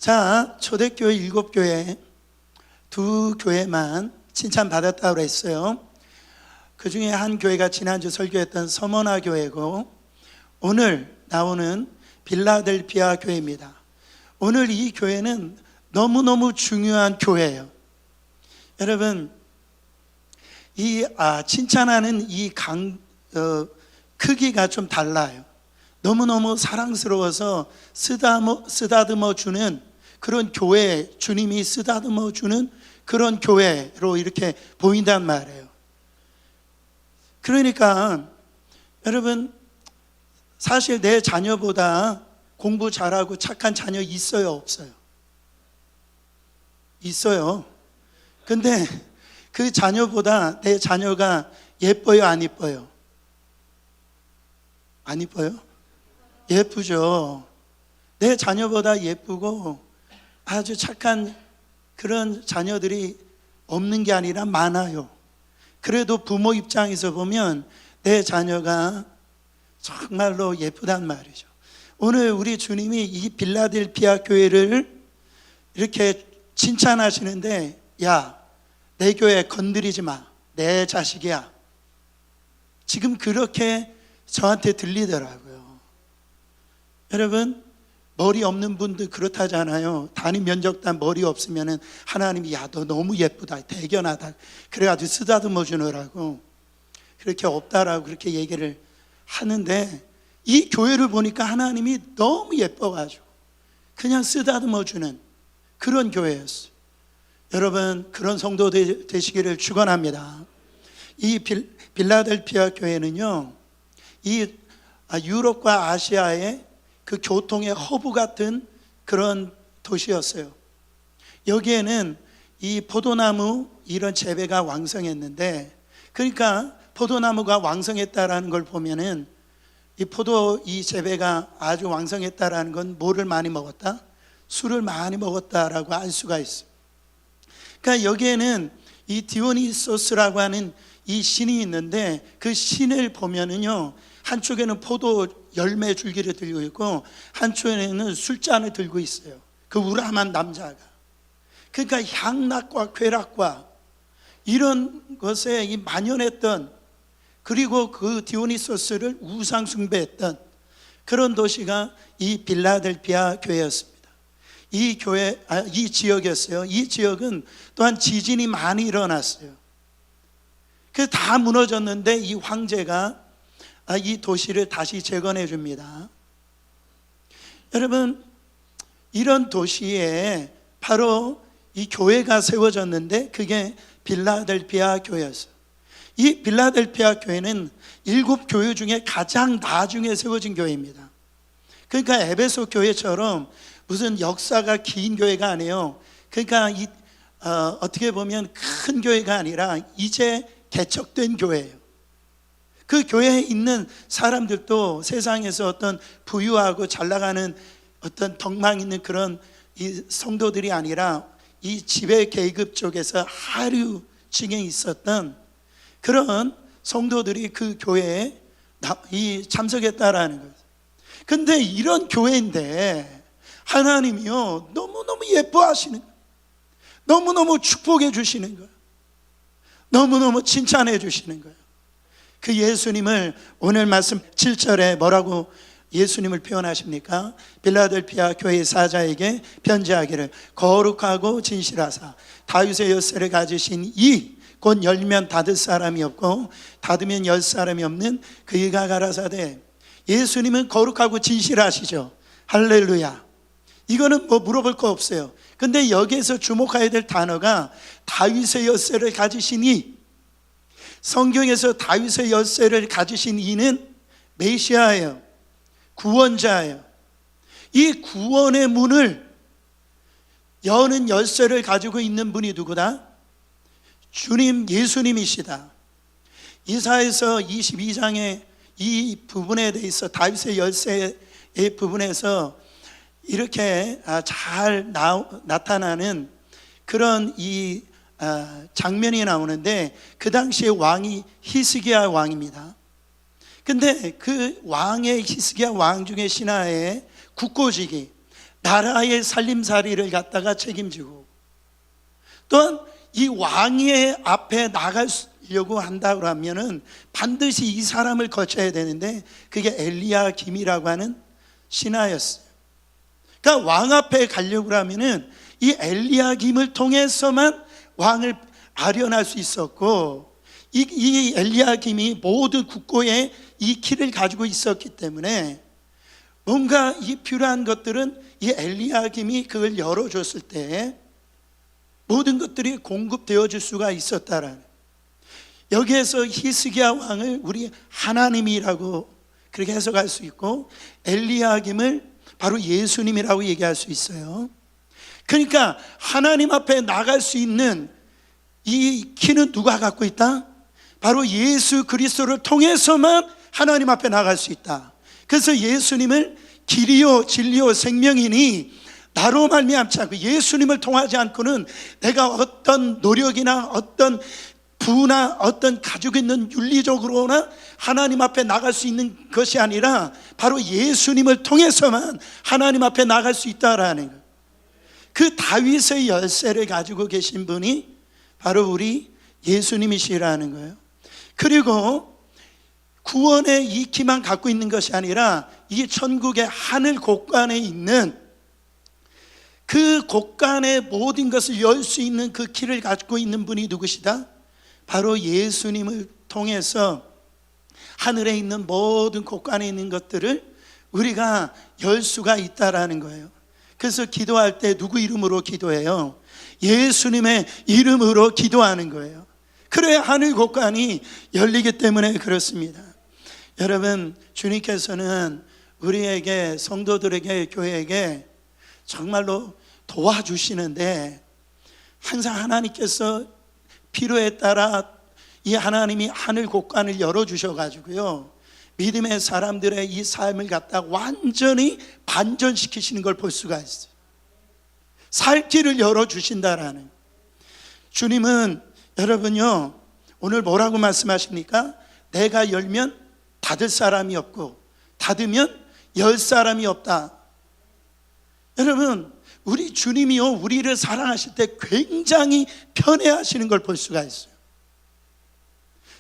자, 초대교회 7교회 두 교회만 칭찬받았다고 했어요. 그 중에 한 교회가 지난주 설교했던 서머나 교회고, 오늘 나오는 빌라델피아 교회입니다. 오늘 이 교회는 너무너무 중요한 교회예요. 여러분, 칭찬하는 이 크기가 좀 달라요. 너무너무 사랑스러워서 쓰다듬어 주는 그런 교회, 주님이 쓰다듬어 주는 그런 교회로 이렇게 보인단 말이에요. 그러니까 여러분, 사실 내 자녀보다 공부 잘하고 착한 자녀 있어요, 없어요? 있어요. 근데 그 자녀보다 내 자녀가 예뻐요, 안 예뻐요? 안 예뻐요? 예쁘죠. 내 자녀보다 예쁘고 아주 착한 그런 자녀들이 없는 게 아니라 많아요. 그래도 부모 입장에서 보면 내 자녀가 정말로 예쁘단 말이죠. 오늘 우리 주님이 이 빌라델피아 교회를 이렇게 칭찬하시는데, 야, 내 교회 건드리지 마, 내 자식이야. 지금 그렇게 저한테 들리더라고요. 여러분, 머리 없는 분들 그렇다잖아요. 단임 면접단 머리 없으면 하나님이, 야, 너 너무 예쁘다, 대견하다, 그래가지고 쓰다듬어 주느라고 그렇게 없다라고 그렇게 얘기를 하는데, 이 교회를 보니까 하나님이 너무 예뻐가지고 그냥 쓰다듬어 주는 그런 교회였어요. 여러분, 그런 성도 되시기를 축원합니다. 이 빌라델피아 교회는요, 이 유럽과 아시아의 그 교통의 허브 같은 그런 도시였어요. 여기에는 이 포도나무 이런 재배가 왕성했는데, 그러니까 포도나무가 왕성했다라는 걸 보면은 이 재배가 아주 왕성했다라는 건 뭐를 많이 먹었다? 술을 많이 먹었다라고 알 수가 있어요. 그러니까 여기에는 이 디오니소스라고 하는 이 신이 있는데, 그 신을 보면은요, 한쪽에는 포도 열매 줄기를 들고 있고 한쪽에는 술잔을 들고 있어요. 그 우람한 남자가. 그러니까 향락과 쾌락과 이런 것에 이 만연했던, 그리고 그 디오니소스를 우상 숭배했던 그런 도시가 이 빌라델피아 교회였습니다. 이 지역이었어요. 이 지역은 또한 지진이 많이 일어났어요. 그래서 다 무너졌는데 이 황제가 이 도시를 다시 재건해 줍니다. 여러분, 이런 도시에 바로 이 교회가 세워졌는데 그게 빌라델피아 교회였어요. 이 빌라델피아 교회는 7교회 중에 가장 나중에 세워진 교회입니다. 그러니까 에베소 교회처럼 무슨 역사가 긴 교회가 아니에요. 그러니까 어떻게 보면 큰 교회가 아니라 이제 개척된 교회예요. 그 교회에 있는 사람들도 세상에서 어떤 부유하고 잘 나가는 어떤 덕망 있는 그런 이 성도들이 아니라 이 지배 계급 쪽에서 하류층에 있었던 그런 성도들이 그 교회에 참석했다라는 거예요. 근데 이런 교회인데 하나님이요, 너무너무 예뻐하시는 거예요. 너무너무 축복해 주시는 거예요. 너무너무 칭찬해 주시는 거예요. 그 예수님을 오늘 말씀 7절에 뭐라고 예수님을 표현하십니까? 빌라델피아 교회 사자에게 편지하기를, 거룩하고 진실하사 다윗의 엿새를 가지신 이 곧 열면 닫을 사람이 없고 닫으면 열 사람이 없는 그이가 가라사대. 예수님은 거룩하고 진실하시죠. 할렐루야. 이거는 뭐 물어볼 거 없어요. 근데 여기에서 주목해야 될 단어가 다윗의 엿새를 가지신 이. 성경에서 다윗의 엿새를 가지신 이는 메시아예요. 구원자예요. 이 구원의 문을 여는 열쇠를 가지고 있는 분이 누구다? 주님, 예수님이시다. 이사야서 22장의 이 부분에 대해서, 다윗의 열쇠의 부분에서 이렇게 잘 나타나는 그런 이 장면이 나오는데, 그 당시에 왕이 히스기야 왕입니다. 근데 그 왕의 히스기야 왕 중에 신하의 국고직이 나라의 살림살이를 갖다가 책임지고, 또한 이 왕의 앞에 나가려고 한다고 하면은 반드시 이 사람을 거쳐야 되는데, 그게 엘리야김이라고 하는 신하였어요. 그러니까 왕 앞에 가려고 하면은 이 엘리야김을 통해서만 왕을 아련할 수 있었고, 이 엘리야김이 모든 국고에 이 키를 가지고 있었기 때문에 뭔가 이 필요한 것들은 이 엘리야김이 그걸 열어줬을 때 모든 것들이 공급되어질 수가 있었다라는, 여기에서 히스기야 왕을 우리 하나님이라고 그렇게 해석할 수 있고, 엘리야김을 바로 예수님이라고 얘기할 수 있어요. 그러니까 하나님 앞에 나갈 수 있는 이 키는 누가 갖고 있다? 바로 예수 그리스도를 통해서만 하나님 앞에 나갈 수 있다. 그래서 예수님을 길이요 진리요 생명이니 나로 말미암지 않고, 예수님을 통하지 않고는 내가 어떤 노력이나 어떤 부나 어떤 가지고 있는 윤리적으로나 하나님 앞에 나갈 수 있는 것이 아니라 바로 예수님을 통해서만 하나님 앞에 나갈 수 있다라는 거예요. 그 다윗의 열쇠를 가지고 계신 분이 바로 우리 예수님이시라는 거예요. 그리고 구원의 이 키만 갖고 있는 것이 아니라 이 천국의 하늘 곳간에 있는 그 곳간의 모든 것을 열 수 있는 그 키를 갖고 있는 분이 누구시다? 바로 예수님을 통해서 하늘에 있는 모든 곳간에 있는 것들을 우리가 열 수가 있다라는 거예요. 그래서 기도할 때 누구 이름으로 기도해요? 예수님의 이름으로 기도하는 거예요. 그래야 하늘 곳간이 열리기 때문에 그렇습니다. 여러분, 주님께서는 우리에게, 성도들에게, 교회에게 정말로 도와주시는데, 항상 하나님께서 필요에 따라 이 하나님이 하늘 곳간을 열어주셔가지고요, 믿음의 사람들의 이 삶을 갖다 완전히 반전시키시는 걸 볼 수가 있어요. 살 길을 열어주신다라는. 주님은 여러분요, 오늘 뭐라고 말씀하십니까? 내가 열면 닫을 사람이 없고 닫으면 열 사람이 없다. 여러분, 우리 주님이요, 우리를 사랑하실 때 굉장히 편애하시는 걸 볼 수가 있어요.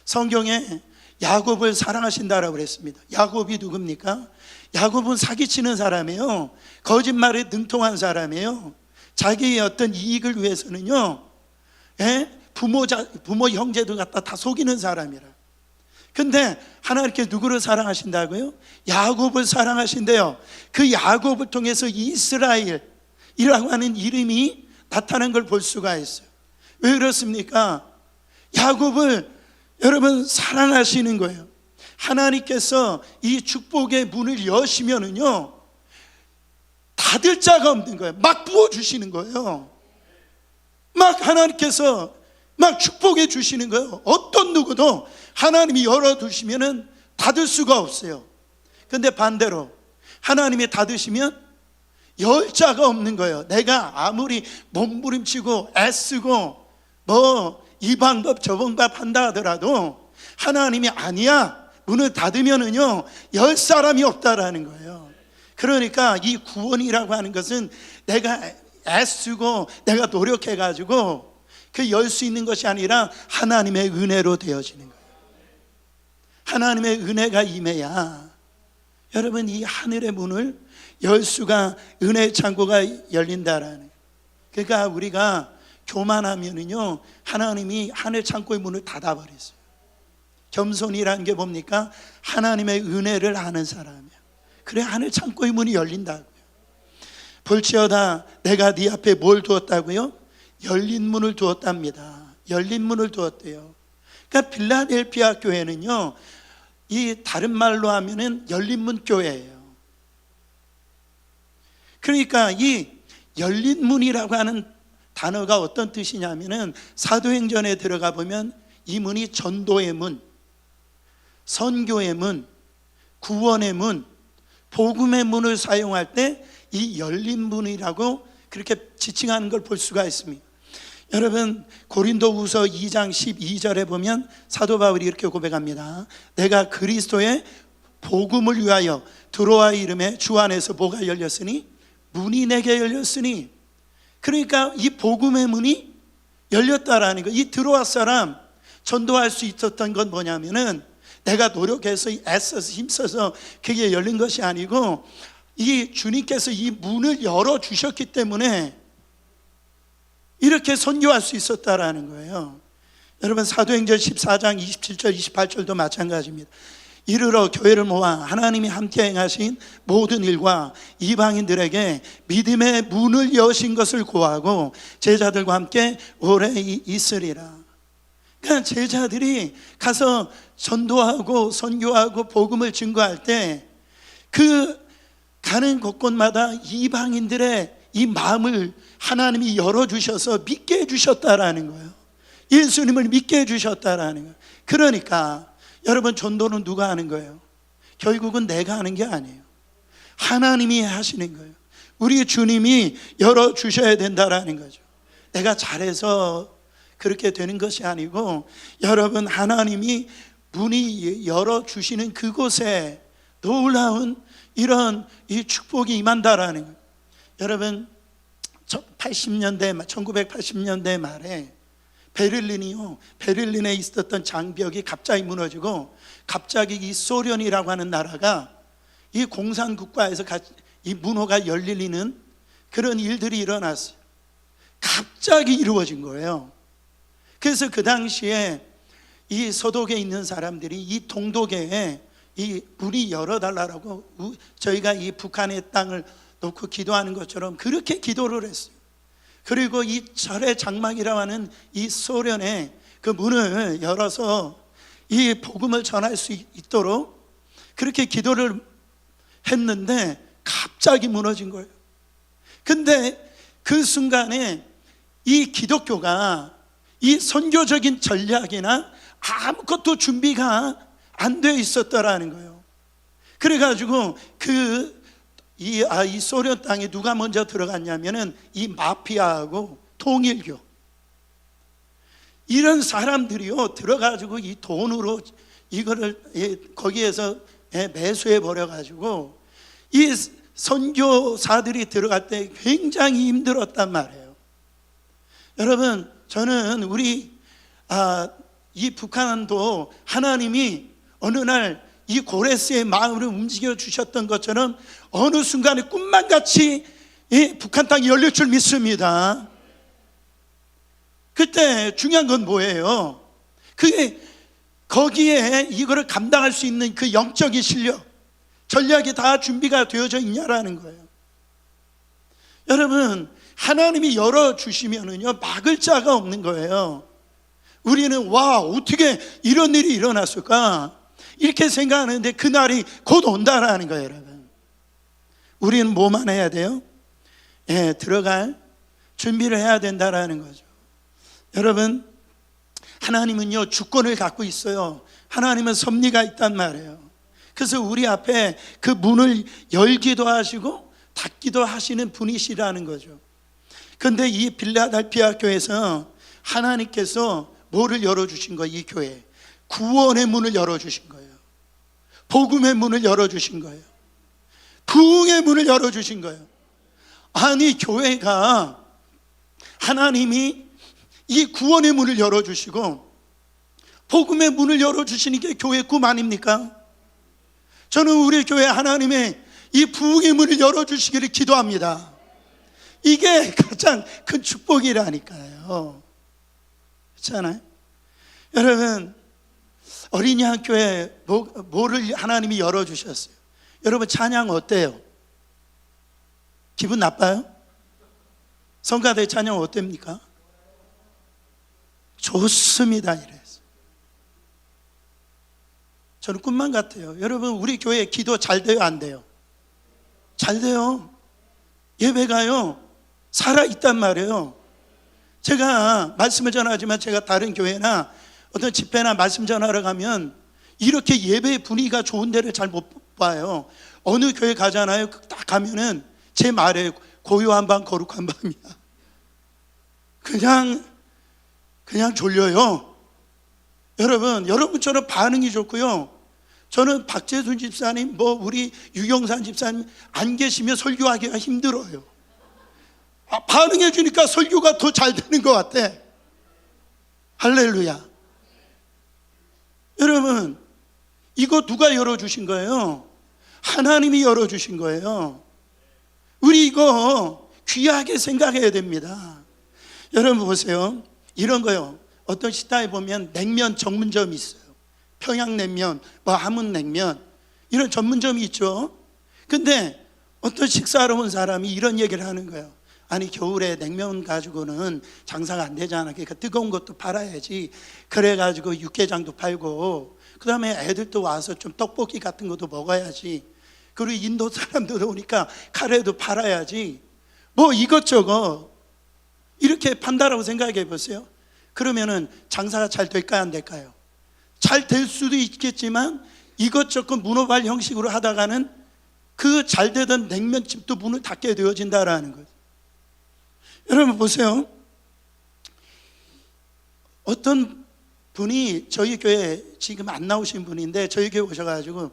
성경에 야곱을 사랑하신다라고 그랬습니다. 야곱이 누굽니까? 야곱은 사기치는 사람이에요. 거짓말에 능통한 사람이에요. 자기의 어떤 이익을 위해서는요, 부모 형제들 갖다 다 속이는 사람이라. 근데 하나님께 누구를 사랑하신다고요? 야곱을 사랑하신대요. 그 야곱을 통해서 이스라엘이라고 하는 이름이 나타난 걸 볼 수가 있어요. 왜 그렇습니까? 야곱을 여러분 사랑하시는 거예요. 하나님께서 이 축복의 문을 여시면은요, 닫을 자가 없는 거예요. 막 부어주시는 거예요. 막 하나님께서 막 축복해 주시는 거예요. 어떤 누구도 하나님이 열어두시면은 닫을 수가 없어요. 근데 반대로 하나님이 닫으시면 열 자가 없는 거예요. 내가 아무리 몸부림치고 애쓰고 뭐 이 방법 저 방법 한다 하더라도 하나님이 아니야, 문을 닫으면은요 열 사람이 없다라는 거예요. 그러니까 이 구원이라고 하는 것은 내가 애쓰고 내가 노력해가지고 그 열 수 있는 것이 아니라 하나님의 은혜로 되어지는 거예요. 하나님의 은혜가 임해야 여러분 이 하늘의 문을 열 수가, 은혜의 창고가 열린다라는 거예요. 그러니까 우리가 교만하면은요 하나님이 하늘 창고의 문을 닫아버렸어요. 겸손이라는 게 뭡니까? 하나님의 은혜를 아는 사람이에요. 그래 하늘 창고의 문이 열린다고요. 볼지어다 내가 네 앞에 뭘 두었다고요? 열린 문을 두었답니다. 열린 문을 두었대요. 그러니까 필라델피아 교회는요, 이 다른 말로 하면은 열린 문 교회예요. 그러니까 이 열린 문이라고 하는 단어가 어떤 뜻이냐면은 사도행전에 들어가 보면 이 문이 전도의 문, 선교의 문, 구원의 문, 복음의 문을 사용할 때 이 열린 문이라고 그렇게 지칭하는 걸 볼 수가 있습니다. 여러분, 고린도후서 2장 12절에 보면 사도 바울이 이렇게 고백합니다. 내가 그리스도의 복음을 위하여 드로아 이름의 주 안에서 뭐가 열렸으니 문이 내게 열렸으니, 그러니까 이 복음의 문이 열렸다라는 거. 이 들어왔 사람 전도할 수 있었던 건 뭐냐면은 내가 노력해서 애써서 힘써서 그게 열린 것이 아니고 이 주님께서 이 문을 열어주셨기 때문에 이렇게 선교할 수 있었다라는 거예요. 여러분, 사도행전 14장 27절 28절도 마찬가지입니다. 이르러 교회를 모아 하나님이 함께 행하신 모든 일과 이방인들에게 믿음의 문을 여신 것을 고하고 제자들과 함께 오래 있으리라. 그러니까 제자들이 가서 전도하고 선교하고 복음을 증거할 때 그 가는 곳곳마다 이방인들의 이 마음을 하나님이 열어주셔서 믿게 해주셨다라는 거예요. 예수님을 믿게 해주셨다라는 거예요. 그러니까 여러분, 전도는 누가 하는 거예요? 결국은 내가 하는 게 아니에요. 하나님이 하시는 거예요. 우리 주님이 열어주셔야 된다라는 거죠. 내가 잘해서 그렇게 되는 것이 아니고 여러분, 하나님이 문이 열어주시는 그곳에 놀라운 이런 이 축복이 임한다라는 거예요. 여러분, 1980년대 말에 베를린에 있었던 장벽이 갑자기 무너지고 갑자기 이 소련이라고 하는 나라가 이 공산국가에서 이 문호가 열리는 그런 일들이 일어났어요. 갑자기 이루어진 거예요. 그래서 그 당시에 이 서독에 있는 사람들이 이 동독에 이 문이 열어달라고 저희가 이 북한의 땅을 놓고 기도하는 것처럼 그렇게 기도를 했어요. 그리고 이 절의 장막이라고 하는 이 소련의 그 문을 열어서 이 복음을 전할 수 있도록 그렇게 기도를 했는데 갑자기 무너진 거예요. 근데 그 순간에 이 기독교가 이 선교적인 전략이나 아무것도 준비가 안 되어 있었더라는 거예요. 그래가지고 이 소련 땅에 누가 먼저 들어갔냐면은 이 마피아하고 통일교 이런 사람들이요 들어가지고 이 돈으로 이거를 거기에서 매수해 버려가지고 이 선교사들이 들어갈 때 굉장히 힘들었단 말이에요. 여러분, 저는 이 북한도 하나님이 어느 날 이 고레스의 마음을 움직여 주셨던 것처럼 어느 순간에 꿈만 같이 북한 땅이 열릴 줄 믿습니다. 그때 중요한 건 뭐예요? 그게 거기에 이거를 감당할 수 있는 그 영적인 실력, 전략이 다 준비가 되어져 있냐라는 거예요. 여러분, 하나님이 열어주시면은요 막을 자가 없는 거예요. 우리는 와, 어떻게 이런 일이 일어났을까 이렇게 생각하는데 그날이 곧 온다라는 거예요. 여러분, 우리는 뭐만 해야 돼요? 들어갈 준비를 해야 된다라는 거죠. 여러분, 하나님은요 주권을 갖고 있어요. 하나님은 섭리가 있단 말이에요. 그래서 우리 앞에 그 문을 열기도 하시고 닫기도 하시는 분이시라는 거죠. 그런데 이 빌라델피아 교회에서 하나님께서 뭐를 열어주신 거예요? 이 교회 구원의 문을 열어주신 거예요. 복음의 문을 열어주신 거예요. 부흥의 문을 열어주신 거예요. 아니, 교회가 하나님이 이 구원의 문을 열어주시고 복음의 문을 열어주시는 게 교회 꿈 아닙니까? 저는 우리 교회 하나님의 이 부흥의 문을 열어주시기를 기도합니다. 이게 가장 큰 축복이라니까요. 그렇잖아요? 여러분, 어린이 학교에 뭐를 하나님이 열어주셨어요? 여러분, 찬양 어때요? 기분 나빠요? 성가대 찬양 어땠습니까? 좋습니다. 이래서 저는 꿈만 같아요. 여러분, 우리 교회 기도 잘 돼요? 안 돼요? 잘 돼요. 예배가요 살아있단 말이에요. 제가 말씀을 전하지만 제가 다른 교회나 어떤 집회나 말씀 전하러 가면 이렇게 예배 분위기가 좋은 데를 잘 못 봐요. 어느 교회 가잖아요. 딱 가면은 제 말에 고요한 밤 거룩한 밤이야. 그냥 졸려요. 여러분처럼 반응이 좋고요 저는 박재순 집사님, 우리 유경산 집사님 안 계시면 설교하기가 힘들어요. 반응해 주니까 설교가 더 잘 되는 것 같아. 할렐루야. 여러분, 이거 누가 열어주신 거예요? 하나님이 열어주신 거예요. 우리 이거 귀하게 생각해야 됩니다. 여러분 보세요. 이런 거요. 어떤 식당에 보면 냉면 전문점이 있어요. 평양냉면, 함흥냉면, 이런 전문점이 있죠. 근데 어떤 식사하러 온 사람이 이런 얘기를 하는 거예요. 아니, 겨울에 냉면 가지고는 장사가 안 되잖아. 그러니까 뜨거운 것도 팔아야지. 그래가지고 육개장도 팔고, 그 다음에 애들도 와서 좀 떡볶이 같은 것도 먹어야지. 그리고 인도 사람들 오니까 카레도 팔아야지. 이것저것 이렇게 판다라고 생각해 보세요. 그러면은 장사가 잘 될까요, 안 될까요? 잘 될 수도 있겠지만 이것저것 문어발 형식으로 하다가는 그 잘 되던 냉면집도 문을 닫게 되어진다라는 거예요. 여러분 보세요. 어떤 분이 저희 교회 지금 안 나오신 분인데 저희 교회 오셔가지고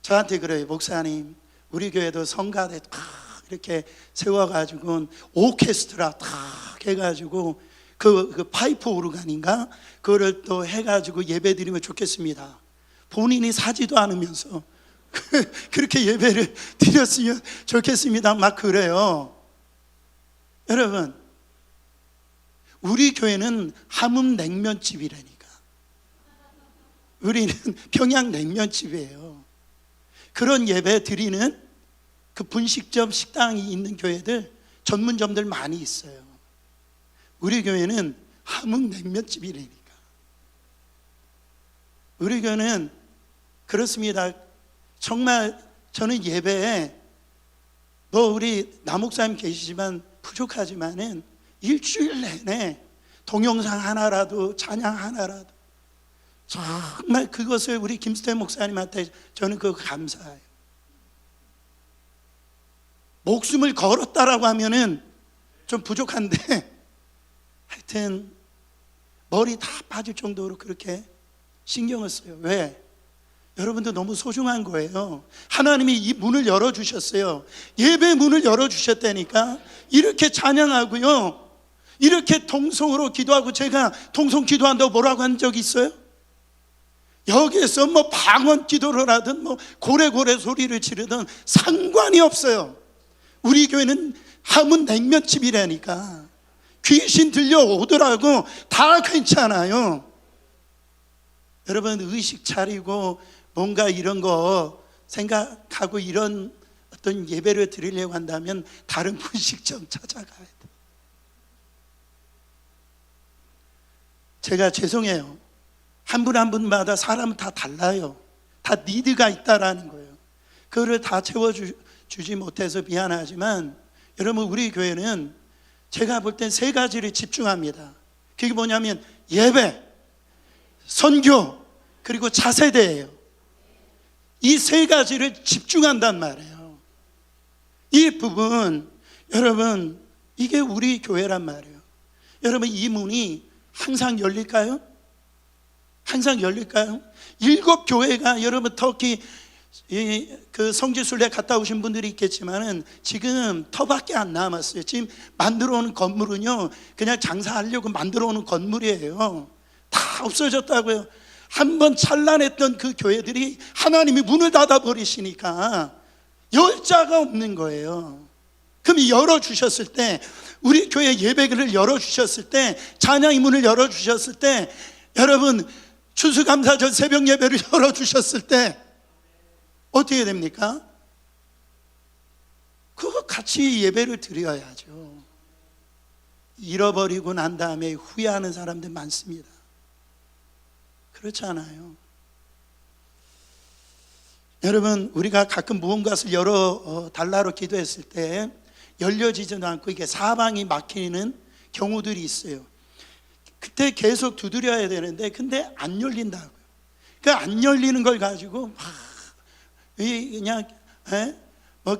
저한테 그래요. 목사님, 우리 교회도 성가대 탁 이렇게 세워가지고 오케스트라 탁 해가지고 그 파이프 오르간인가 그거를 또 해가지고 예배 드리면 좋겠습니다. 본인이 사지도 않으면서 그렇게 예배를 드렸으면 좋겠습니다. 막 그래요. 여러분, 우리 교회는 함흥냉면집이라니까. 우리는 평양냉면집이에요. 그런 예배 드리는 그 분식점 식당이 있는 교회들, 전문점들 많이 있어요. 우리 교회는 함흥냉면집이라니까. 우리 교회는 그렇습니다. 정말 저는 예배에 우리 남목사님 계시지만 부족하지만은 일주일 내내 동영상 하나라도 찬양 하나라도 정말 그것을 우리 김수태 목사님한테 저는 그거 감사해요. 목숨을 걸었다라고 하면은 좀 부족한데 하여튼 머리 다 빠질 정도로 그렇게 신경을 써요. 왜? 여러분도 너무 소중한 거예요. 하나님이 이 문을 열어주셨어요. 예배 문을 열어주셨다니까. 이렇게 찬양하고요, 이렇게 통성으로 기도하고, 제가 통성 기도한다고 뭐라고 한 적이 있어요? 여기에서 방언 기도를 하든 고래고래 소리를 지르든 상관이 없어요. 우리 교회는 함흥냉면집이라니까. 귀신 들려오더라고 다 괜찮아요. 여러분, 의식 차리고 뭔가 이런 거 생각하고 이런 어떤 예배를 드리려고 한다면 다른 분식점 찾아가야 돼. 제가 죄송해요. 한 분 한 분마다 사람은 다 달라요. 다 니드가 있다라는 거예요. 그거를 다 채워주지 못해서 미안하지만, 여러분, 우리 교회는 제가 볼 땐 세 가지를 집중합니다. 그게 뭐냐면 예배, 선교, 그리고 차세대예요. 이 세 가지를 집중한단 말이에요. 이 부분, 여러분, 이게 우리 교회란 말이에요. 여러분, 이 문이 항상 열릴까요? 항상 열릴까요? 7교회가, 여러분 터키 그 성지순례 갔다 오신 분들이 있겠지만은 지금 터밖에 안 남았어요. 지금 만들어 오는 건물은요, 그냥 장사하려고 만들어 오는 건물이에요. 다 없어졌다고요. 한번 찬란했던 그 교회들이 하나님이 문을 닫아 버리시니까 열 자가 없는 거예요. 그럼 열어주셨을 때, 우리 교회 예배를 열어주셨을 때, 찬양의 문을 열어주셨을 때, 여러분 추수감사절 새벽 예배를 열어주셨을 때 어떻게 됩니까? 그거 같이 예배를 드려야죠. 잃어버리고 난 다음에 후회하는 사람들 많습니다. 그렇지 않아요? 여러분, 우리가 가끔 무언가를 열어달라고 기도했을 때 열려지지도 않고 이게 사방이 막히는 경우들이 있어요. 그때 계속 두드려야 되는데 근데 안 열린다고요. 그 안 열리는 걸 가지고 그냥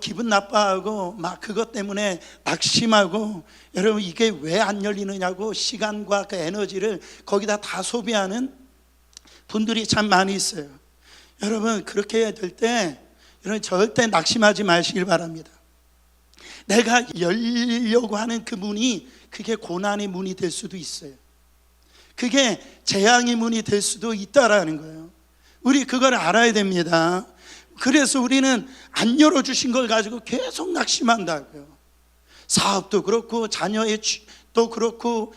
기분 나빠하고 막 그것 때문에 낙심하고, 여러분 이게 왜 안 열리느냐고 시간과 그 에너지를 거기다 다 소비하는 분들이 참 많이 있어요. 여러분 그렇게 해야 될 때 여러분 절대 낙심하지 마시길 바랍니다. 내가 열려고 하는 그 문이 그게 고난의 문이 될 수도 있어요. 그게 재앙의 문이 될 수도 있다라는 거예요. 우리 그걸 알아야 됩니다. 그래서 우리는 안 열어주신 걸 가지고 계속 낙심한다고요. 사업도 그렇고 자녀의 또 그렇고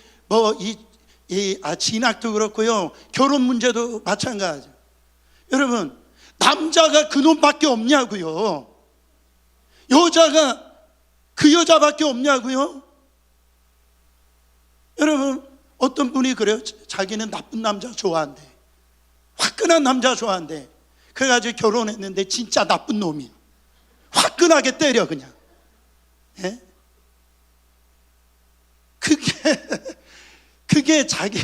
진학도 그렇고요. 결혼 문제도 마찬가지죠. 여러분 남자가 그놈밖에 없냐고요. 여자가 그 여자밖에 없냐고요. 여러분 어떤 분이 그래요. 자기는 나쁜 남자 좋아한대. 화끈한 남자 좋아한대. 그래가지고 결혼했는데 진짜 나쁜 놈이에요. 화끈하게 때려 그냥. 예? 그게 자기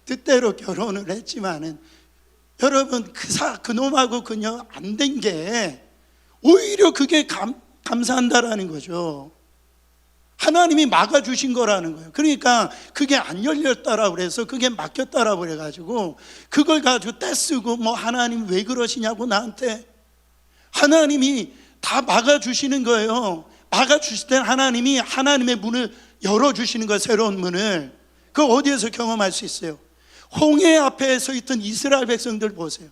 뜻대로 결혼을 했지만은 여러분 그 놈하고 그녀 안 된 게 오히려 그게 감사한다라는 거죠. 하나님이 막아주신 거라는 거예요. 그러니까 그게 안 열렸다라고 그래서 그게 막혔다라고 그래가지고 그걸 가지고 떼쓰고 하나님 왜 그러시냐고 나한테. 하나님이 다 막아주시는 거예요. 막아주실 때는 하나님이 하나님의 문을 열어주시는 거예요. 새로운 문을. 그거 어디에서 경험할 수 있어요? 홍해 앞에 서 있던 이스라엘 백성들 보세요.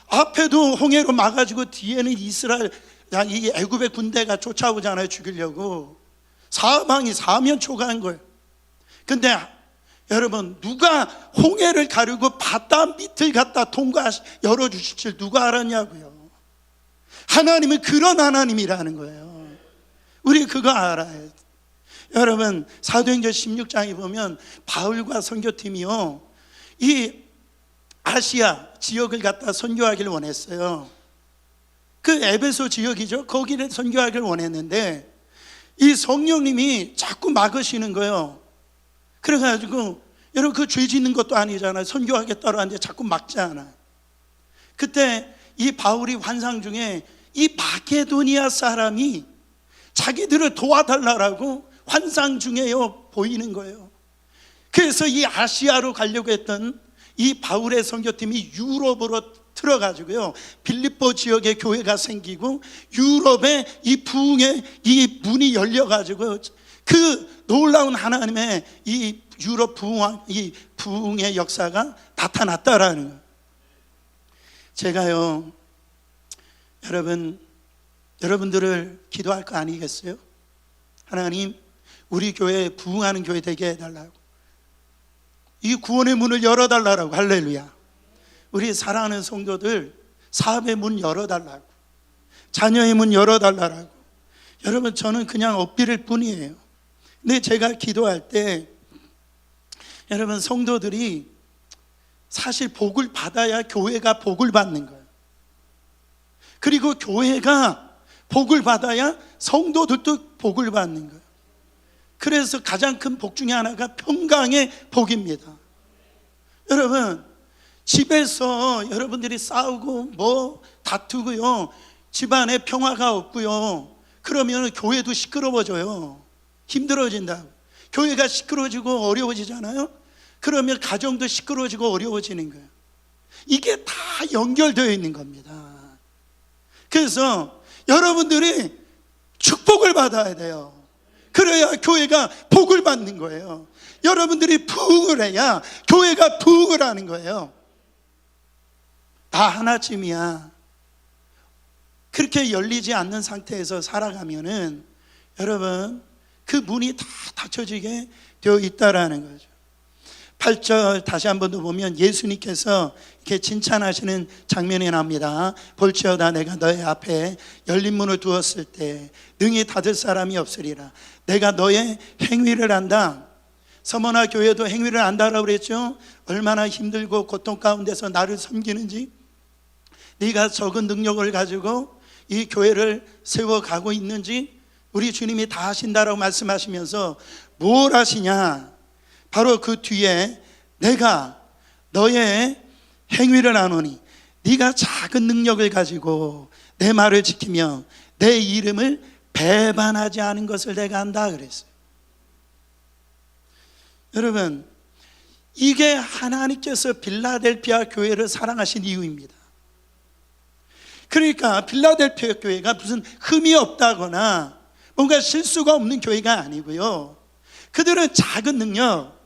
앞에도 홍해로 막아주고 뒤에는 이 애굽의 군대가 쫓아오잖아요. 죽이려고. 사방이 사면초가한 거예요. 근데 여러분 누가 홍해를 가르고 바다 밑을 갖다 열어주실 줄 누가 알았냐고요. 하나님은 그런 하나님이라는 거예요. 우리 그거 알아야 돼요. 여러분 사도행전 16장에 보면 바울과 선교팀이요 이 아시아 지역을 갖다 선교하기를 원했어요. 그 에베소 지역이죠. 거기를 선교하기를 원했는데 이 성령님이 자꾸 막으시는 거예요. 그래가지고 여러분 그 죄 짓는 것도 아니잖아요. 선교하겠다고 하는데 자꾸 막잖아요. 그때 이 바울이 환상 중에 이 마게도니아 사람이 자기들을 도와달라고 환상 중에요 보이는 거예요. 그래서 이 아시아로 가려고 했던 이 바울의 선교팀이 유럽으로 들어가지고요 빌립보 지역에 교회가 생기고 유럽에 이 부흥의 이 문이 열려가지고 그 놀라운 하나님의 이 유럽 부흥의 역사가 나타났다라는 거예요. 제가요 여러분들을 기도할 거 아니겠어요? 하나님 우리 교회에 부흥하는 교회 되게 해달라고, 이 구원의 문을 열어달라고. 할렐루야. 우리 사랑하는 성도들 사업의 문 열어달라고, 자녀의 문 열어달라고. 여러분 저는 그냥 엇비릴 뿐이에요. 근데 제가 기도할 때 여러분 성도들이 사실 복을 받아야 교회가 복을 받는 거예요. 그리고 교회가 복을 받아야 성도들도 복을 받는 거예요. 그래서 가장 큰 복 중에 하나가 평강의 복입니다. 여러분 집에서 여러분들이 싸우고 다투고요 집안에 평화가 없고요 그러면 교회도 시끄러워져요. 힘들어진다. 교회가 시끄러워지고 어려워지잖아요. 그러면 가정도 시끄러워지고 어려워지는 거예요. 이게 다 연결되어 있는 겁니다. 그래서 여러분들이 축복을 받아야 돼요. 그래야 교회가 복을 받는 거예요. 여러분들이 부흥을 해야 교회가 부흥을 하는 거예요. 다 하나쯤이야. 그렇게 열리지 않는 상태에서 살아가면은 여러분 그 문이 다 닫혀지게 되어 있다라는 거죠. 8절 다시 한 번 더 보면 예수님께서 이렇게 칭찬하시는 장면이 납니다. 볼지어다 내가 너의 앞에 열린 문을 두었을 때 능히 닫을 사람이 없으리라. 내가 너의 행위를 안다. 서머나 교회도 행위를 안다라고 그랬죠. 얼마나 힘들고 고통 가운데서 나를 섬기는지, 네가 적은 능력을 가지고 이 교회를 세워가고 있는지 우리 주님이 다 하신다라고 말씀하시면서 뭘 하시냐, 바로 그 뒤에 내가 너의 행위를 아노니 네가 작은 능력을 가지고 내 말을 지키며 내 이름을 배반하지 않은 것을 내가 안다 그랬어요. 여러분 이게 하나님께서 빌라델피아 교회를 사랑하신 이유입니다. 그러니까 빌라델피아 교회가 무슨 흠이 없다거나 뭔가 실수가 없는 교회가 아니고요, 그들은 작은 능력,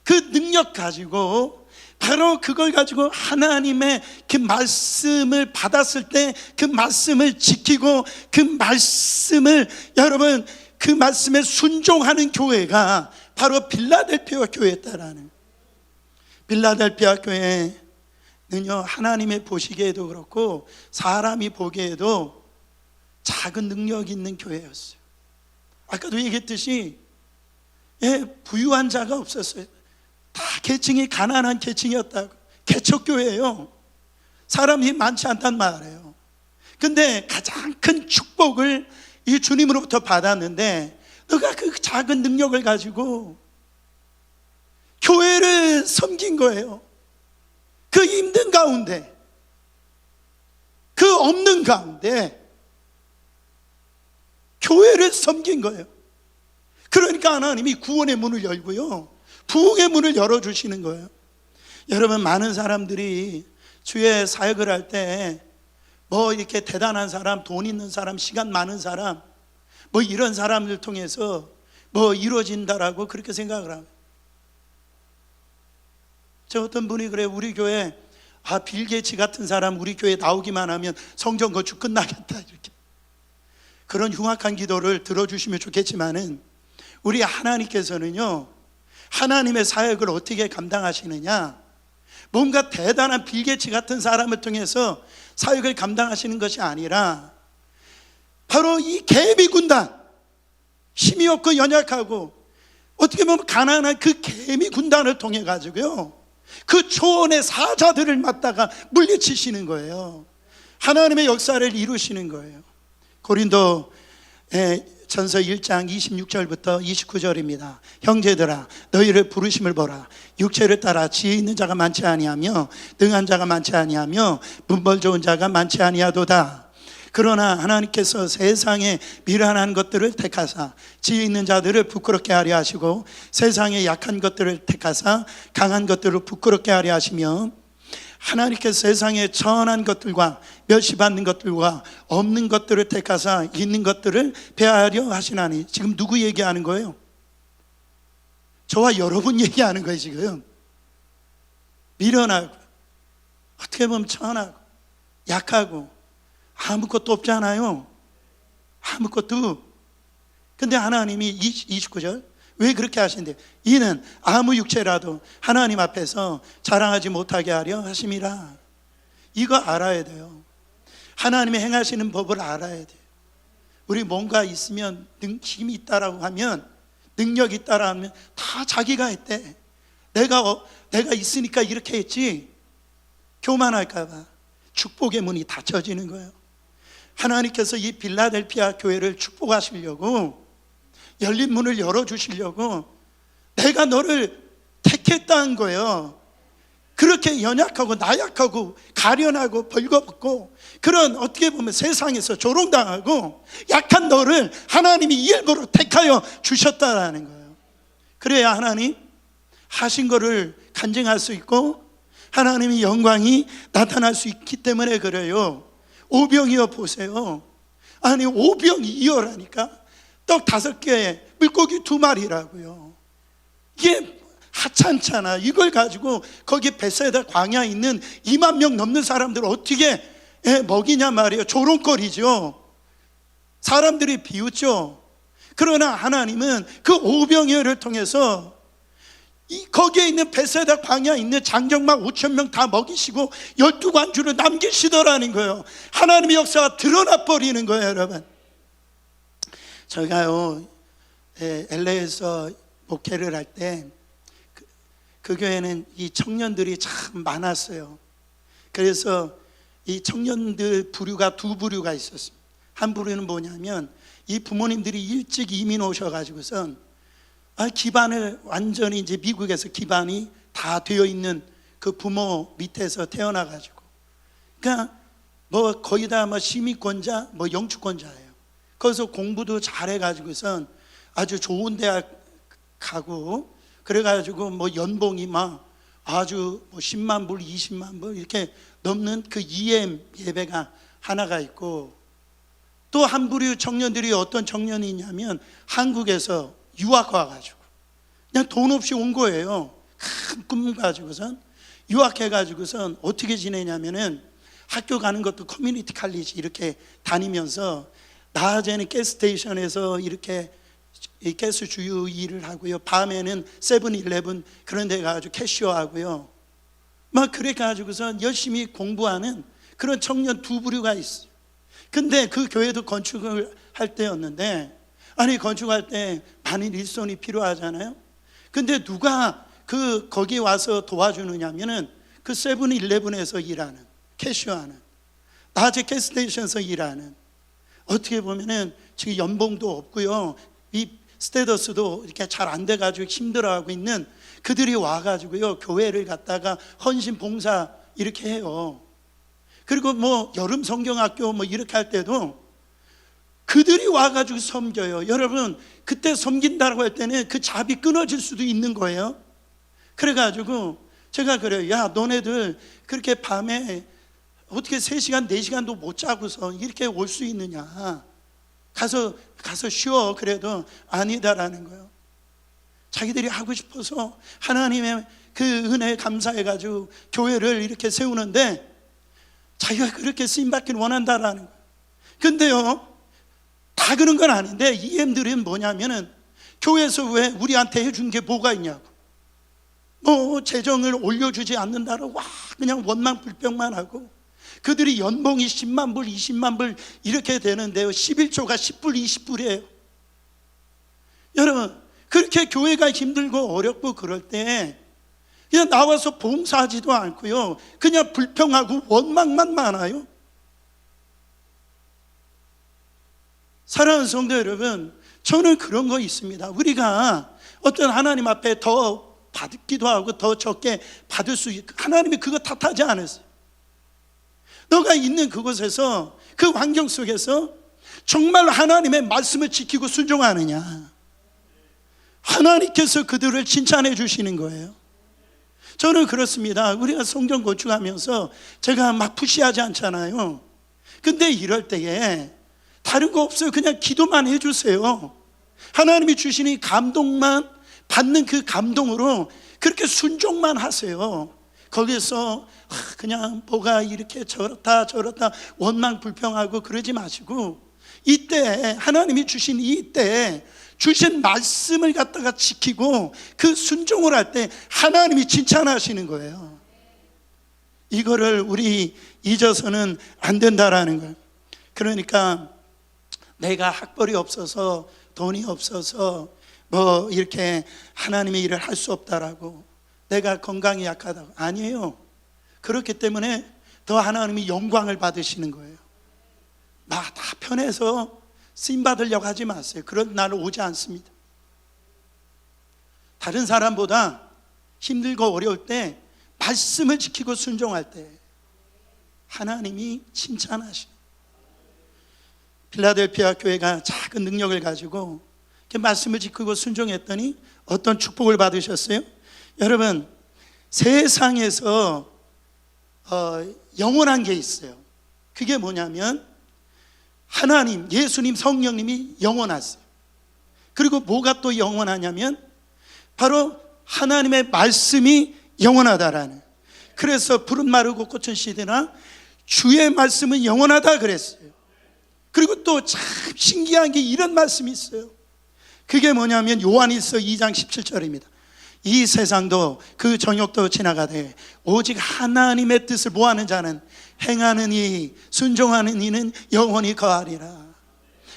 그 능력 가지고 바로 그걸 가지고 하나님의 그 말씀을 받았을 때 그 말씀을 지키고 그 말씀을, 여러분, 그 말씀에 순종하는 교회가 바로 빌라델피아 교회였다라는. 빌라델피아 교회는요, 하나님의 보시기에도 그렇고 사람이 보기에도 작은 능력이 있는 교회였어요. 아까도 얘기했듯이 부유한 자가 없었어요. 다 계층이 가난한 계층이었다고. 개척교회예요. 사람이 많지 않단 말이에요. 근데 가장 큰 축복을 이 주님으로부터 받았는데, 너가 그 작은 능력을 가지고 교회를 섬긴 거예요. 그 힘든 가운데, 그 없는 가운데 교회를 섬긴 거예요. 그러니까 하나님이 구원의 문을 열고요, 부흥의 문을 열어주시는 거예요. 여러분, 많은 사람들이 주의 사역을 할 때 뭐 이렇게 대단한 사람, 돈 있는 사람, 시간 많은 사람, 뭐 이런 사람들 통해서 뭐 이루어진다라고 그렇게 생각을 합니다. 저 어떤 분이 그래요. 우리 교회 빌 게이츠 같은 사람 우리 교회에 나오기만 하면 성전 건축 끝나겠다, 이렇게. 그런 흉악한 기도를 들어주시면 좋겠지만은, 우리 하나님께서는요, 하나님의 사역을 어떻게 감당하시느냐, 뭔가 대단한 빌 게이츠 같은 사람을 통해서 사역을 감당하시는 것이 아니라 바로 이 개미 군단, 힘이 없고 연약하고 어떻게 보면 가난한 그 개미 군단을 통해 가지고요, 그 초원의 사자들을 맡다가 물리치시는 거예요. 하나님의 역사를 이루시는 거예요. 고린도 전서 1장 26절부터 29절입니다. 형제들아, 너희를 부르심을 보라. 육체를 따라 지혜 있는 자가 많지 아니하며 능한 자가 많지 아니하며 문벌 좋은 자가 많지 아니하도다. 그러나 하나님께서 세상에 미련한 것들을 택하사 지혜 있는 자들을 부끄럽게 하려 하시고, 세상에 약한 것들을 택하사 강한 것들을 부끄럽게 하려 하시며, 하나님께서 세상에 천한 것들과 멸시받는 것들과 없는 것들을 택하사 있는 것들을 배하려 하시나니. 지금 누구 얘기하는 거예요? 저와 여러분 얘기하는 거예요. 지금 미련하고 어떻게 보면 천하고 약하고 아무것도 없잖아요. 아무것도. 근데 하나님이 29절 왜 그렇게 하신대요? 이는 아무 육체라도 하나님 앞에서 자랑하지 못하게 하려 하심이라. 이거 알아야 돼요. 하나님이 행하시는 법을 알아야 돼요. 우리 뭔가 있으면, 힘이 있다라고 하면, 능력이 있다라 하면 다 자기가 했대. 내가 있으니까 이렇게 했지. 교만할까 봐 축복의 문이 닫혀지는 거예요. 하나님께서 이 빌라델피아 교회를 축복하시려고, 열린 문을 열어주시려고 내가 너를 택했다는 거예요. 그렇게 연약하고 나약하고 가련하고 벌거벗고 그런, 어떻게 보면 세상에서 조롱당하고 약한 너를 하나님이 일부러 택하여 주셨다라는 거예요. 그래야 하나님 하신 거를 간증할 수 있고 하나님의 영광이 나타날 수 있기 때문에 그래요. 오병이어 보세요. 아니, 오병이어라니까. 떡 5개, 물고기 2마리라고요. 이게 하찮잖아. 이걸 가지고 거기 베세다 광야에 있는 2만 명 넘는 사람들을 어떻게 먹이냐 말이에요. 조롱거리죠. 사람들이 비웃죠. 그러나 하나님은 그 오병이어를 통해서 거기에 있는 베세다 광야에 있는 장정막 5,000명 다 먹이시고 12관주를 남기시더라는 거예요. 하나님의 역사가 드러나 버리는 거예요, 여러분. 제가요, LA에서 목회를 할 때 그 교회는 이 청년들이 참 많았어요. 그래서 이 청년들 부류가 2부류가 있었어요. 한 부류는 뭐냐면, 이 부모님들이 일찍 이민 오셔가지고선 기반을 완전히 이제 미국에서 기반이 다 되어 있는 그 부모 밑에서 태어나가지고, 그러니까 뭐 거의 다 뭐 시민권자, 뭐 영주권자예요. 거기서 공부도 잘해가지고선 아주 좋은 대학 가고, 그래가지고 뭐 연봉이 막 아주 뭐 10만 불, 20만 불 이렇게 넘는 그 EM 예배가 하나가 있고, 또 한 부류 청년들이 어떤 청년이냐면 한국에서 유학 와가지고 그냥 돈 없이 온 거예요. 큰 꿈 가지고선 유학해가지고선 어떻게 지내냐면은 학교 가는 것도 커뮤니티 칼리지 이렇게 다니면서 낮에는 가스스테이션에서 이렇게 가스 주유 일을 하고요, 밤에는 세븐일레븐 그런 데 가가지고 캐시어 하고요, 막 그래 가지고선 열심히 공부하는 그런 청년 두 부류가 있어요. 근데 그 교회도 건축을 할 때였는데, 아니 건축할 때 많은 일손이 필요하잖아요. 근데 누가 거기 와서 도와주느냐면은 그 세븐일레븐에서 일하는, 캐시어하는, 낮에 가스스테이션에서 일하는, 어떻게 보면은 지금 연봉도 없고요, 이 스테더스도 이렇게 잘 안 돼가지고 힘들어하고 있는 그들이 와가지고요, 교회를 갖다가 헌신 봉사 이렇게 해요. 그리고 뭐 여름 성경학교 뭐 이렇게 할 때도 그들이 와가지고 섬겨요. 여러분, 그때 섬긴다고 할 때는 그 잡이 끊어질 수도 있는 거예요. 그래가지고 제가 그래요. 야, 너네들 그렇게 밤에 어떻게 3시간 4시간도 못 자고서 이렇게 올 수 있느냐, 가서 쉬어. 그래도 아니다라는 거예요. 자기들이 하고 싶어서 하나님의 그 은혜에 감사해가지고 교회를 이렇게 세우는데 자기가 그렇게 쓰임받기를 원한다라는 거예요. 근데요, 다 그런 건 아닌데 EM들은 뭐냐면은 교회에서 왜 우리한테 해준 게 뭐가 있냐고, 뭐 재정을 올려주지 않는다고 와 그냥 원망 불평만 하고, 그들이 연봉이 10만 불 20만 불 이렇게 되는데요, 11조가 10불 20불이에요 여러분, 그렇게 교회가 힘들고 어렵고 그럴 때 그냥 나와서 봉사하지도 않고요, 그냥 불평하고 원망만 많아요. 사랑하는 성도 여러분, 저는 그런 거 있습니다. 우리가 어떤 하나님 앞에 더 받기도 하고 더 적게 받을 수 있고, 하나님이 그거 탓하지 않았어요. 너가 있는 그곳에서, 그 환경 속에서 정말 하나님의 말씀을 지키고 순종하느냐, 하나님께서 그들을 칭찬해 주시는 거예요. 저는 그렇습니다. 우리가 성경 건축하면서 제가 막 푸시하지 않잖아요. 근데 이럴 때에 다른 거 없어요. 그냥 기도만 해주세요. 하나님이 주시는 감동만 받는 그 감동으로 그렇게 순종만 하세요. 거기서 그냥 뭐가 이렇게 저렇다 원망 불평하고 그러지 마시고, 이때 하나님이 주신 이때 주신 말씀을 갖다가 지키고 그 순종을 할 때 하나님이 칭찬하시는 거예요. 이거를 우리 잊어서는 안 된다라는 거예요. 그러니까 내가 학벌이 없어서 돈이 없어서 뭐 이렇게 하나님의 일을 할 수 없다라고, 내가 건강이 약하다고, 아니에요. 그렇기 때문에 더 하나님이 영광을 받으시는 거예요. 막 다 편해서 쓰임 받으려고 하지 마세요. 그런 날은 오지 않습니다. 다른 사람보다 힘들고 어려울 때 말씀을 지키고 순종할 때 하나님이 칭찬하시는, 필라델피아 교회가 작은 능력을 가지고 이렇게 말씀을 지키고 순종했더니 어떤 축복을 받으셨어요? 여러분, 세상에서 영원한 게 있어요. 그게 뭐냐면 하나님, 예수님, 성령님이 영원하세요. 그리고 뭐가 또 영원하냐면 바로 하나님의 말씀이 영원하다라는, 그래서 푸른 마르고 꽃은 시드나 주의 말씀은 영원하다 그랬어요. 그리고 또 참 신기한 게 이런 말씀이 있어요. 그게 뭐냐면 요한일서 2장 17절입니다. 이 세상도 그 정욕도 지나가되 오직 하나님의 뜻을 뭐하는 자는, 행하는 이, 순종하는 이는 영원히 거하리라.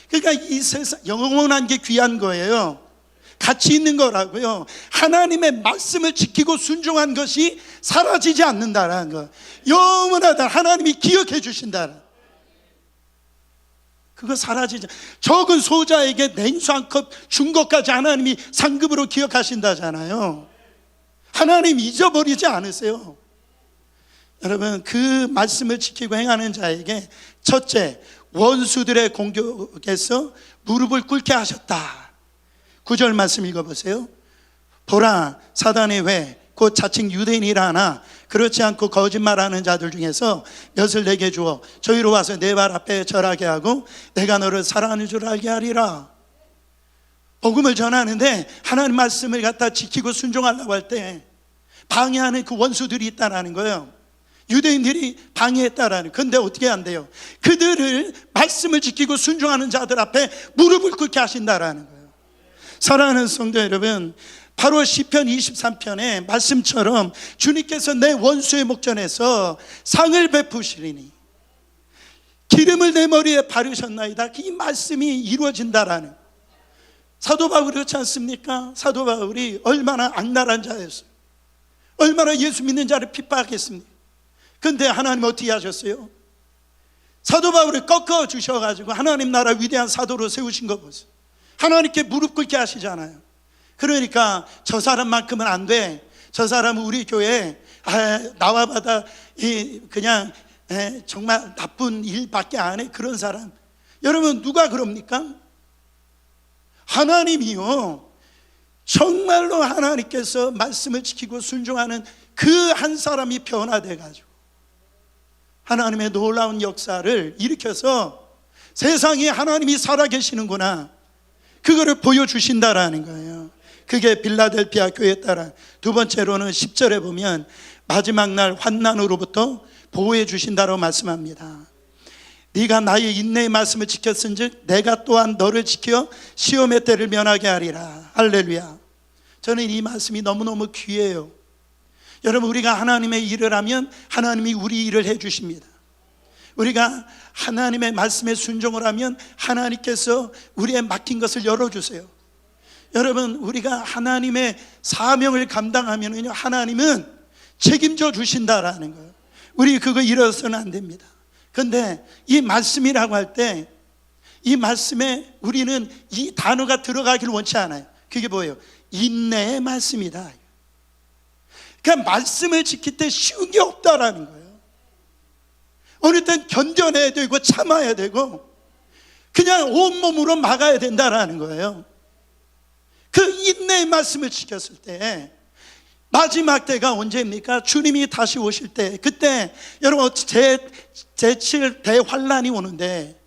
그러니까 이 세상 영원한 게 귀한 거예요. 가치 있는 거라고요. 하나님의 말씀을 지키고 순종한 것이 사라지지 않는다라는 거, 영원하다, 하나님이 기억해 주신다. 그거 사라지지, 적은 소자에게 냉수 한 컵 준 것까지 하나님이 상급으로 기억하신다잖아요. 하나님 잊어버리지 않으세요. 여러분, 그 말씀을 지키고 행하는 자에게 첫째, 원수들의 공격에서 무릎을 꿇게 하셨다. 9절 말씀 읽어보세요. 보라, 사단의 회, 곧 자칭 유대인이라 하나 그렇지 않고 거짓말하는 자들 중에서 몇을 내게 주어 저희로 와서 내 발 앞에 절하게 하고 내가 너를 사랑하는 줄 알게 하리라. 복음을 전하는데 하나님 말씀을 갖다 지키고 순종하려고 할 때 방해하는 그 원수들이 있다라는 거예요. 유대인들이 방해했다라는. 근데 어떻게 한대요? 그들을 말씀을 지키고 순종하는 자들 앞에 무릎을 꿇게 하신다라는 거예요. 사랑하는 성도 여러분, 바로 시편 23편의 말씀처럼 주님께서 내 원수의 목전에서 상을 베푸시리니 기름을 내 머리에 바르셨나이다. 이 말씀이 이루어진다라는. 사도 바울이 그렇지 않습니까? 사도 바울이 얼마나 악랄한 자였어요. 얼마나 예수 믿는 자를 핍박했습니까? 근데 하나님 어떻게 하셨어요? 사도 바울을 꺾어 주셔가지고 하나님 나라 위대한 사도로 세우신 거 보세요. 하나님께 무릎 꿇게 하시잖아요. 그러니까 저 사람만큼은 안 돼. 저 사람은 우리 교회 나와봐다 그냥 정말 나쁜 일밖에 안 해. 그런 사람. 여러분 누가 그럽니까? 하나님이요. 정말로 하나님께서 말씀을 지키고 순종하는 그 한 사람이 변화돼 가지고 하나님의 놀라운 역사를 일으켜서 세상에 하나님이 살아계시는구나, 그거를 보여주신다라는 거예요. 그게 빌라델피아 교회에 따라. 두 번째로는 10절에 보면 마지막 날 환난으로부터 보호해 주신다고 말씀합니다. 네가 나의 인내의 말씀을 지켰은즉 내가 또한 너를 지켜 시험의 때를 면하게 하리라. 할렐루야. 저는 이 말씀이 너무너무 귀해요. 여러분, 우리가 하나님의 일을 하면 하나님이 우리 일을 해 주십니다. 우리가 하나님의 말씀에 순종을 하면 하나님께서 우리의 막힌 것을 열어주세요. 여러분, 우리가 하나님의 사명을 감당하면 하나님은 책임져 주신다라는 거예요. 우리 그거 잃어서는 안 됩니다. 그런데 이 말씀이라고 할 때 이 말씀에 우리는 이 단어가 들어가기를 원치 않아요. 그게 뭐예요? 인내의 말씀이다. 그러니까 말씀을 지킬 때 쉬운 게 없다라는 거예요. 어느 땐 견뎌내야 되고 참아야 되고 그냥 온몸으로 막아야 된다라는 거예요. 그 인내의 말씀을 지켰을 때 마지막 때가 언제입니까? 주님이 다시 오실 때. 그때 여러분 제7 대환란이 오는데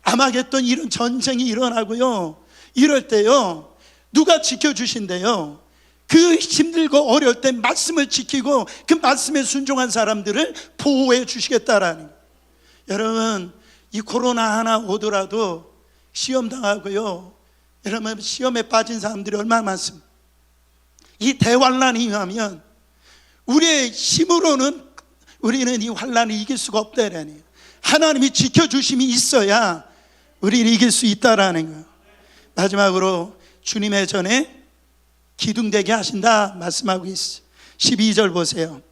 아마겟돈 이런 전쟁이 일어나고요, 이럴 때요 누가 지켜주신대요? 그 힘들고 어려울 때 말씀을 지키고 그 말씀에 순종한 사람들을 보호해 주시겠다라는 거예요. 여러분, 이 코로나 하나 오더라도 시험당하고요, 여러분 시험에 빠진 사람들이 얼마나 많습니까? 이 대환란이 임하면 우리의 힘으로는 우리는 이 환란을 이길 수가 없다라는 거예요. 하나님이 지켜주심이 있어야 우리는 이길 수 있다라는 거예요. 마지막으로 주님의 전에 기둥되게 하신다 말씀하고 있어요. 12절 보세요.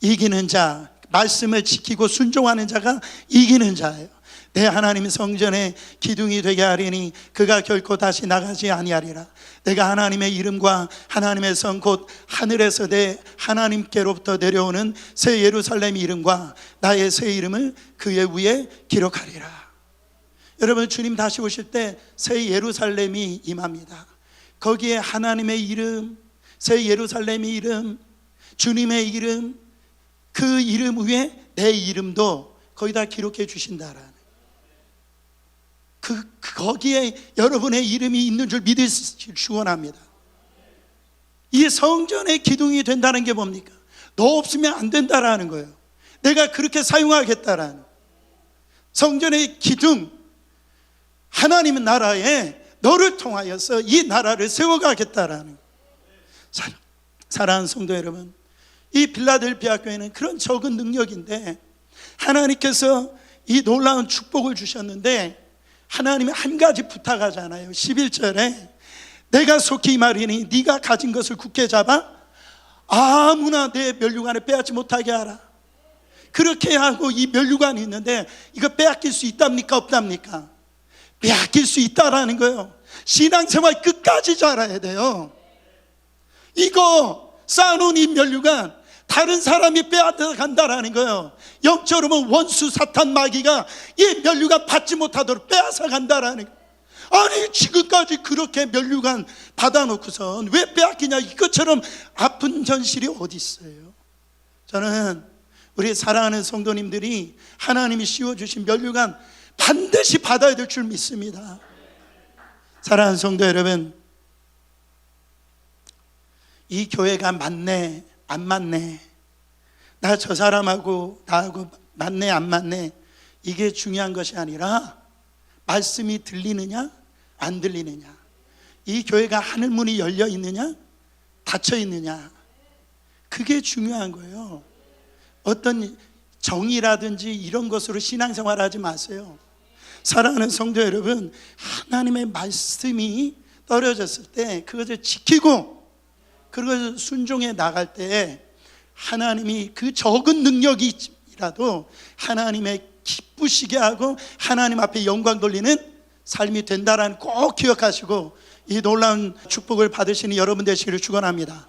이기는 자, 말씀을 지키고 순종하는 자가 이기는 자예요. 내 하나님 성전에 기둥이 되게 하리니 그가 결코 다시 나가지 아니하리라. 내가 하나님의 이름과 하나님의 성 곧 하늘에서 내 하나님께로부터 내려오는 새 예루살렘 이름과 나의 새 이름을 그의 위에 기록하리라. 여러분, 주님 다시 오실 때 새 예루살렘이 임합니다. 거기에 하나님의 이름, 새 예루살렘의 이름, 주님의 이름, 그 이름 위에 내 이름도 거기다 기록해 주신다라는, 거기에 여러분의 이름이 있는 줄 믿으시길 축원합니다. 이 성전의 기둥이 된다는 게 뭡니까? 너 없으면 안 된다라는 거예요. 내가 그렇게 사용하겠다라는, 성전의 기둥, 하나님 나라에 너를 통하여서 이 나라를 세워가겠다라는. 사랑하는 성도 여러분, 이 빌라델피아 교회는 그런 적은 능력인데 하나님께서 이 놀라운 축복을 주셨는데 하나님이 한 가지 부탁하잖아요. 11절에 내가 속히 말이니 네가 가진 것을 굳게 잡아 아무나 내 면류관을 빼앗지 못하게 하라. 그렇게 하고 이 면류관이 있는데 이거 빼앗길 수 있답니까 없답니까? 빼앗길 수 있다라는 거예요. 신앙생활 끝까지 잘해야 돼요. 이거 쌓아놓은 이 면류관 다른 사람이 빼앗아 간다라는 거예요. 영적으로는 원수 사탄 마귀가 이 면류관 받지 못하도록 빼앗아 간다라는 거예요. 아니 지금까지 그렇게 면류관 받아놓고선 왜 빼앗기냐, 이것처럼 아픈 현실이 어디 있어요? 저는 우리 사랑하는 성도님들이 하나님이 씌워주신 면류관 반드시 받아야 될 줄 믿습니다. 사랑하는 성도 여러분, 이 교회가 맞네 안 맞네, 나 저 사람하고 나하고 맞네 안 맞네, 이게 중요한 것이 아니라 말씀이 들리느냐 안 들리느냐, 이 교회가 하늘문이 열려 있느냐 닫혀 있느냐, 그게 중요한 거예요. 어떤 정의라든지 이런 것으로 신앙생활 하지 마세요. 사랑하는 성도 여러분, 하나님의 말씀이 떨어졌을 때 그것을 지키고 그것을 순종해 나갈 때 하나님이 그 적은 능력이라도 하나님의 기쁘시게 하고 하나님 앞에 영광 돌리는 삶이 된다라는 꼭 기억하시고 이 놀라운 축복을 받으시는 여러분 되시기를 축원합니다.